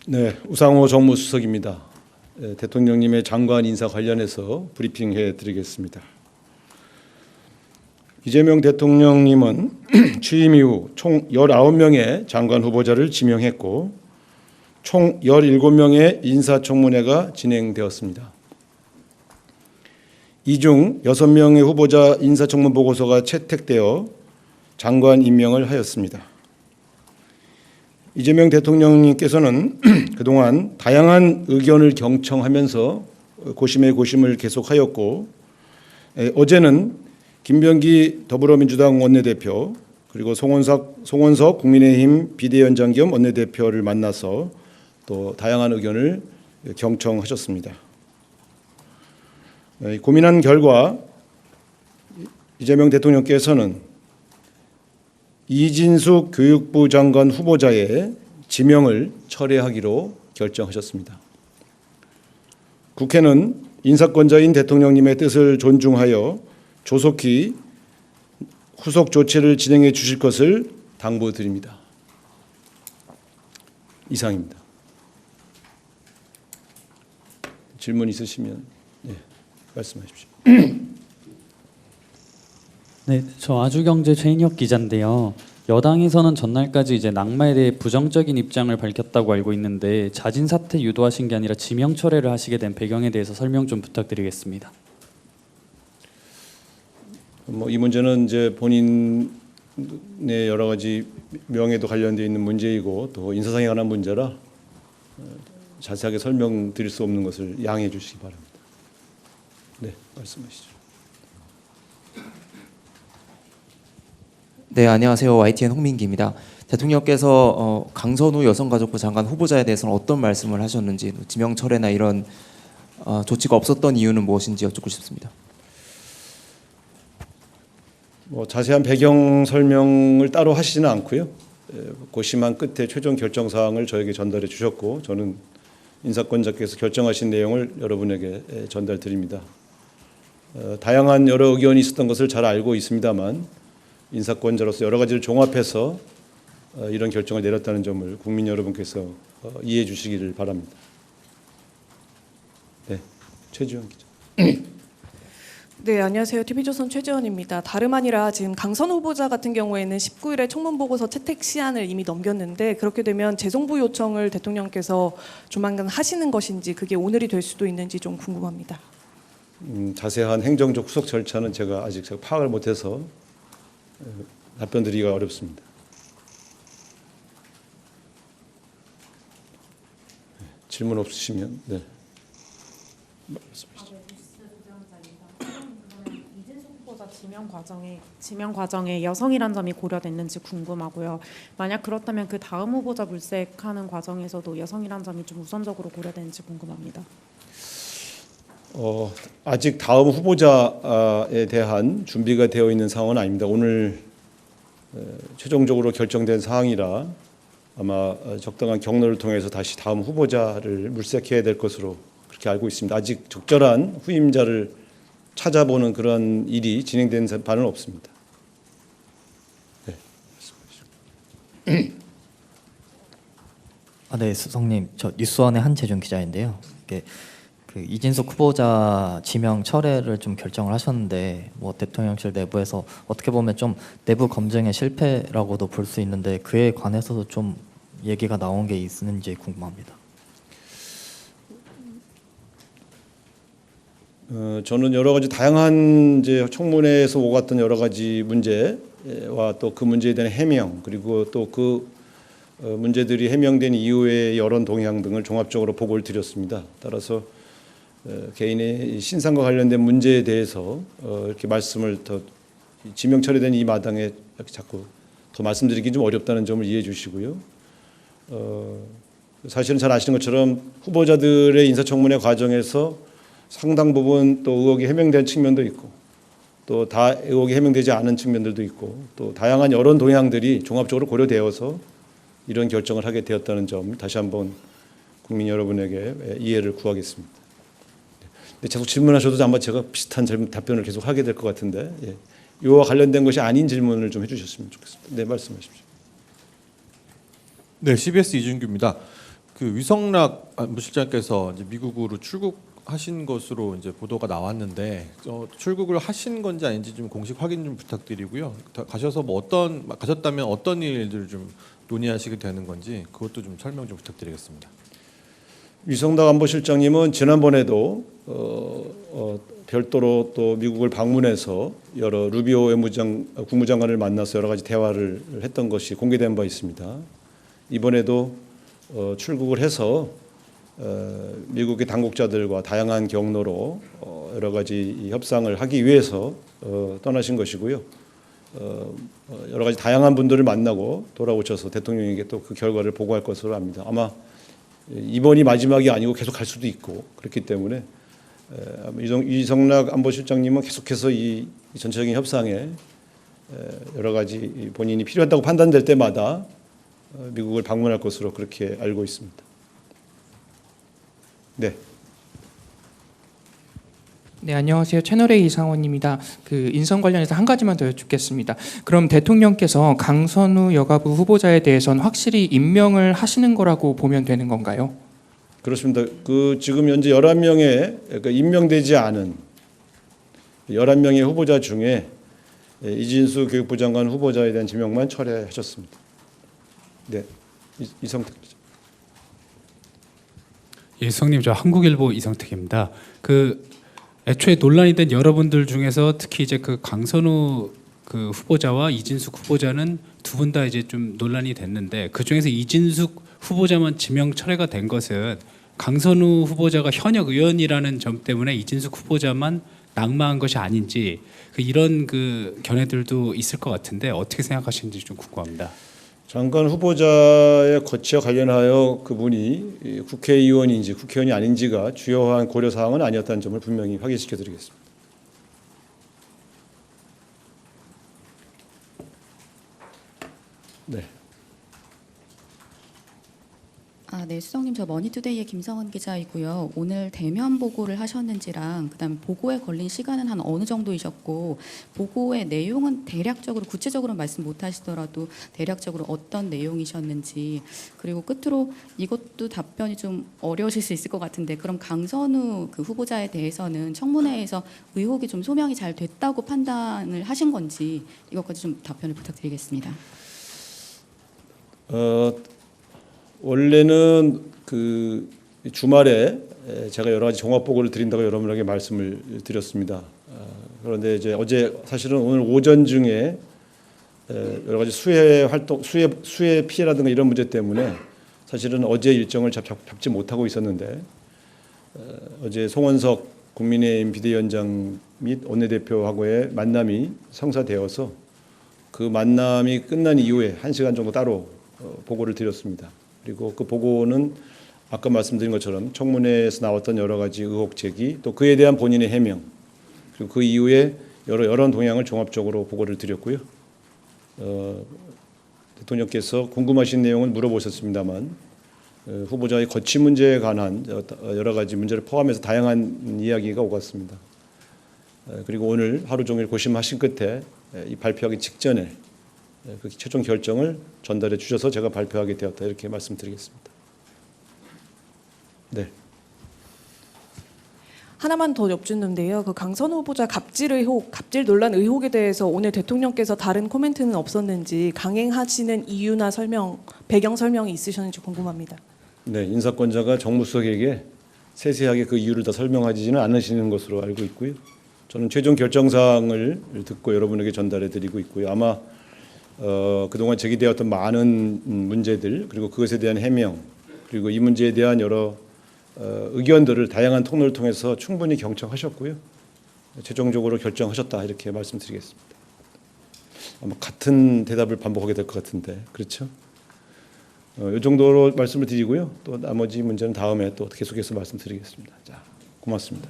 네, 우상호 정무수석입니다. 대통령님의 장관 인사 관련해서 브리핑해 드리겠습니다. 이재명 대통령님은 취임 이후 총 19명의 장관 후보자를 지명했고 총 17명의 인사청문회가 진행되었습니다. 이 중 6명의 후보자 인사청문 보고서가 채택되어 장관 임명을 하였습니다. 이재명 대통령님께서는 그동안 다양한 의견을 경청하면서 고심에 고심을 계속하였고 어제는 김병기 더불어민주당 원내대표 그리고 송원석 국민의힘 비대위원장 겸 원내대표를 만나서 또 다양한 의견을 경청하셨습니다. 고민한 결과 이재명 대통령께서는 이진숙 교육부 장관 후보자의 지명을 철회하기로 결정하셨습니다. 국회는 인사권자인 대통령님의 뜻을 존중하여 조속히 후속 조치를 진행해 주실 것을 당부드립니다. 이상입니다. 질문 있으시면 말씀하십시오. 네, 저 아주경제 최인혁 기자인데요. 여당에서는 전날까지 이제 낙마에 대해 부정적인 입장을 밝혔다고 알고 있는데 자진 사퇴 유도하신 게 아니라 지명 철회를 하시게 된 배경에 대해서 설명 좀 부탁드리겠습니다. 이 문제는 이제 본인의 여러 가지 명예도 관련되어 있는 문제이고 또 인사상에 관한 문제라 자세하게 설명드릴 수 없는 것을 양해해 주시기 바랍니다. 네, 말씀하시죠. 네, 안녕하세요. YTN 홍민기입니다. 대통령께서 강선우 여성가족부 장관 후보자에 대해서는 어떤 말씀을 하셨는지, 지명 철회나 이런 조치가 없었던 이유는 무엇인지 여쭙고 싶습니다. 자세한 배경 설명을 따로 하시지는 않고요. 고심한 끝에 최종 결정 사항을 저에게 전달해 주셨고 저는 인사권자께서 결정하신 내용을 여러분에게 전달드립니다. 다양한 여러 의견이 있었던 것을 잘 알고 있습니다만 인사권자로서 여러 가지를 종합해서 이런 결정을 내렸다는 점을 국민 여러분께서 이해해 주시기를 바랍니다. 네, 최지원 기자. 네, 안녕하세요. TV조선 최지원입니다. 다름 아니라 지금 강선 후보자 같은 경우에는 19일에 청문보고서 채택 시한을 이미 넘겼는데 그렇게 되면 재송부 요청을 대통령께서 조만간 하시는 것인지 그게 오늘이 될 수도 있는지 좀 궁금합니다. 자세한 행정적 후속 절차는 제가 파악을 못해서 답변드리기가 어렵습니다. 질문 없으시면 네. 말씀하시죠. 이진숙 후보자 지명 과정에 여성이란 점이 고려됐는지 궁금하고요. 만약 그렇다면 그 다음 후보자 물색하는 과정에서도 여성이란 점이 좀 우선적으로 고려되는지 궁금합니다. 아직 다음 후보자에 대한 준비가 되어 있는 상황은 아닙니다. 오늘 최종적으로 결정된 사항이라 아마 적당한 경로를 통해서 다시 다음 후보자를 물색해야 될 것으로 그렇게 알고 있습니다. 아직 적절한 후임자를 찾아보는 그런 일이 진행된 바는 없습니다. 네, 네, 수석님, 저 뉴스원의 한재준 기자인데요. 그 이진숙 후보자 지명 철회를 좀 결정을 하셨는데 대통령실 내부에서 어떻게 보면 좀 내부 검증의 실패라고도 볼 수 있는데 그에 관해서도 좀 얘기가 나온 게 있는지 궁금합니다. 저는 여러 가지 다양한 이제 청문회에서 오갔던 여러 가지 문제와 또 그 문제에 대한 해명 그리고 또 그 문제들이 해명된 이후의 여론 동향 등을 종합적으로 보고를 드렸습니다. 따라서 개인의 신상과 관련된 문제에 대해서 이렇게 말씀을 더 지명 처리된 이 마당에 자꾸 더 말씀드리기 좀 어렵다는 점을 이해해 주시고요. 사실은 잘 아시는 것처럼 후보자들의 인사청문회 과정에서 상당 부분 또 의혹이 해명된 측면도 있고 또 다 의혹이 해명되지 않은 측면들도 있고 또 다양한 여론 동향들이 종합적으로 고려되어서 이런 결정을 하게 되었다는 점 다시 한번 국민 여러분에게 이해를 구하겠습니다. 계속 질문하셔도 아마 제가 비슷한 답변을 계속 하게 될 것 같은데 이와 관련된 것이 아닌 질문을 좀 해주셨으면 좋겠습니다. 네, 말씀하십시오. 네, CBS 이준규입니다. 그 위성락 안보실장께서 이제 미국으로 출국하신 것으로 이제 보도가 나왔는데 출국을 하신 건지 아닌지 좀 공식 확인 좀 부탁드리고요. 가셔서 뭐 가셨다면 어떤 일들을 좀 논의하시게 되는 건지 그것도 좀 설명 좀 부탁드리겠습니다. 위성락 안보실장님은 지난번에도 별도로 또 미국을 방문해서 여러 루비오 국무장관을 만나서 여러 가지 대화를 했던 것이 공개된 바 있습니다. 이번에도 출국을 해서 미국의 당국자들과 다양한 경로로 여러 가지 협상을 하기 위해서 떠나신 것이고요. 여러 가지 다양한 분들을 만나고 돌아오셔서 대통령에게 또 그 결과를 보고할 것으로 압니다. 아마 이번이 마지막이 아니고 계속 갈 수도 있고 그렇기 때문에 위성락 안보실장님은 계속해서 이 전체적인 협상에 여러 가지 본인이 필요하다고 판단될 때마다 미국을 방문할 것으로 그렇게 알고 있습니다. 네. 네, 안녕하세요. 채널A 이상원입니다. 그 인선 관련해서 한 가지만 더 여쭙겠습니다. 그럼 대통령께서 강선우 여가부 후보자에 대해서는 확실히 임명을 하시는 거라고 보면 되는 건가요? 그렇습니다. 그 지금 현재 11명의 임명되지 않은 11명의 후보자 중에 이진수 교육부 장관 후보자에 대한 지명만 철회하셨습니다. 네, 이성택 기자. 예, 성님, 저 한국일보 이성택입니다. 애초에 논란이 된 여러분들 중에서 특히 이제 그 강선우 그 후보자와 이진숙 후보자는 두 분 다 이제 좀 논란이 됐는데 그 중에서 이진숙 후보자만 지명 철회가 된 것은 강선우 후보자가 현역 의원이라는 점 때문에 이진숙 후보자만 낙마한 것이 아닌지 이런 그 견해들도 있을 것 같은데 어떻게 생각하시는지 좀 궁금합니다. 장관 후보자의 거취와 관련하여 그분이 국회의원인지 국회의원이 아닌지가 주요한 고려 사항은 아니었다는 점을 분명히 확인시켜 드리겠습니다. 네. 네, 수석님, 저 머니투데이의 김성원 기자이고요. 오늘 대면 보고를 하셨는지랑 그다음에 보고에 걸린 시간은 한 어느 정도이셨고 보고의 내용은 대략적으로 구체적으로 말씀 못하시더라도 대략적으로 어떤 내용이셨는지 그리고 끝으로 이것도 답변이 좀 어려우실 수 있을 것 같은데 그럼 강선우 그 후보자에 대해서는 청문회에서 의혹이 좀 소명이 잘 됐다고 판단을 하신 건지 이것까지 좀 답변을 부탁드리겠습니다. 원래는 그 주말에 제가 여러 가지 종합 보고를 드린다고 여러분에게 말씀을 드렸습니다. 그런데 이제 어제 사실은 오늘 오전 중에 여러 가지 수해 피해라든가 이런 문제 때문에 사실은 어제 일정을 잡지 못하고 있었는데 어제 송원석 국민의힘 비대위원장 및 원내대표하고의 만남이 성사되어서 그 만남이 끝난 이후에 1시간 정도 따로 보고를 드렸습니다. 그리고 그 보고는 아까 말씀드린 것처럼 청문회에서 나왔던 여러 가지 의혹 제기 또 그에 대한 본인의 해명 그리고 그 이후에 여러 동향을 종합적으로 보고를 드렸고요. 대통령께서 궁금하신 내용은 물어보셨습니다만 후보자의 거취 문제에 관한 여러 가지 문제를 포함해서 다양한 이야기가 오갔습니다. 그리고 오늘 하루 종일 고심하신 끝에 이 발표하기 직전에 그 최종 결정을 전달해 주셔서 제가 발표하게 되었다 이렇게 말씀드리겠습니다. 네. 하나만 더 여쭙는데요. 그 강선우 후보자 갑질 논란 의혹에 대해서 오늘 대통령께서 다른 코멘트는 없었는지 강행하시는 이유나 배경 설명이 있으셨는지 궁금합니다. 네, 인사권자가 정무수석에게 세세하게 그 이유를 다 설명하지는 않으시는 것으로 알고 있고요. 저는 최종 결정 사항을 듣고 여러분에게 전달해 드리고 있고요. 아마 그동안 제기되었던 많은 문제들 그리고 그것에 대한 해명 그리고 이 문제에 대한 여러 의견들을 다양한 통로를 통해서 충분히 경청하셨고요. 최종적으로 결정하셨다 이렇게 말씀드리겠습니다. 아마 같은 대답을 반복하게 될 것 같은데 그렇죠? 이 정도로 말씀을 드리고요. 또 나머지 문제는 다음에 또 계속해서 말씀드리겠습니다. 자, 고맙습니다.